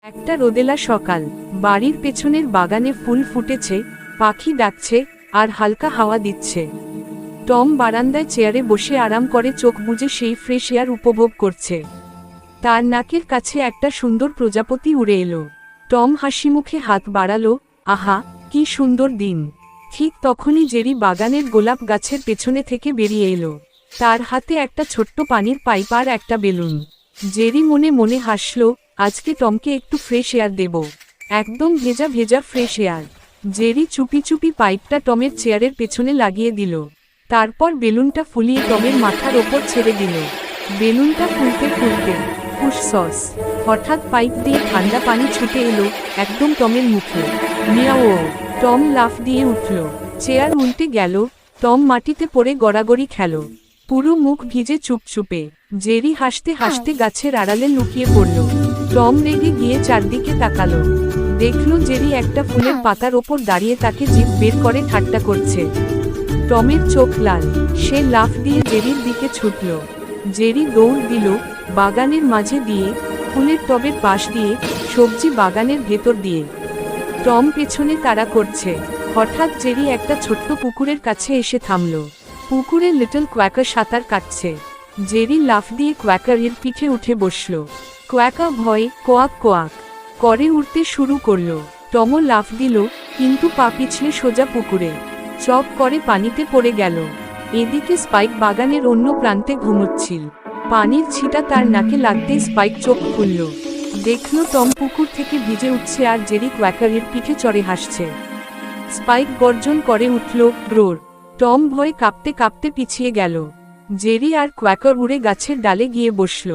একটা রোদেলা সকাল, বাড়ির পেছনের বাগানে ফুল ফুটেছে, পাখি ডাকছে, আর হালকা হাওয়া দিচ্ছে। টম বারান্দায় চেয়ারে বসে আরাম করে চোখ বুজে সেই ফ্রেশ এয়ার উপভোগ করছে। তার নাকের কাছে একটা সুন্দর প্রজাপতি উড়ে এলো। টম হাসিমুখে হাত বাড়ালো, আহা, কি সুন্দর দিন। ঠিক তখনই জেরি বাগানের গোলাপ গাছের পেছনে থেকে বেরিয়ে এলো। তার হাতে একটা ছোট্ট পানির পাইপ আর একটা বেলুন। জেরি মনে মনে হাসল, আজকে টমকে একটু ফ্রেশ এয়ার দেব, একদম ভেজা ভেজা ফ্রেশ এয়ার। জেরি চুপি চুপি পাইপটা টমের চেয়ারের পেছনে লাগিয়ে দিল। তারপর বেলুনটা ফুলিয়ে টমের মাথার ওপর ছেড়ে দিল। বেলুনটা ফুলতে ফুলতে ফুসসস, হঠাৎ পাইপ দিয়ে ঠান্ডা পানি ছুটে এলো একদম টমের মুখে। মিয়াও! টম লাফ দিয়ে উঠল, চেয়ার উল্টে গেল, টম মাটিতে পড়ে গড়াগড়ি খেল, পুরো মুখ ভিজে চুপচুপে। জেরি হাসতে হাসতে গাছের আড়ালে লুকিয়ে পড়ল। টম রেগে গিয়ে চারদিকে তাকালো, দেখল জেরি একটা ফুলের পাতার ওপর দাঁড়িয়ে তাকে জিভ বের করে ঠাট্টা করছে। টমের চোখ লাল, সে লাফ দিয়ে জেরির দিকে ছুটল। জেরি দৌড় দিল, বাগানের মাঝে দিয়ে, ফুলের টবের পাশ দিয়ে, সবজি বাগানের ভেতর দিয়ে। টম পেছনে তাড়া করছে। হঠাৎ জেরি একটা ছোট্ট পুকুরের কাছে এসে থামল। পুকুরে লিটল কোয়াকার সাঁতার কাটছে। জেরি লাফ দিয়ে কোয়াকারের পিঠে উঠে বসল। কোয়াকা ভয়ে কোয়াক কোয়াক করে উঠতে শুরু করল। টমও লাফ দিল, কিন্তু পা পিছলে সোজা পুকুরে চক করে পানিতে পড়ে গেল। এদিকে স্পাইক বাগানের অন্য প্রান্তে ঘুমোচ্ছিল। পানির ছিটা তার নাকে লাগতেই স্পাইক চোখ খুলল। দেখল টম পুকুর থেকে ভিজে উঠছে আর জেরি কোয়াকারের পিঠে চড়ে হাসছে। স্পাইক গর্জন করে উঠল, রোর! টম ভয়ে কাঁপতে কাঁপতে পিছিয়ে গেল। জেরি আর কোয়াকার উড়ে গাছের ডালে গিয়ে বসল।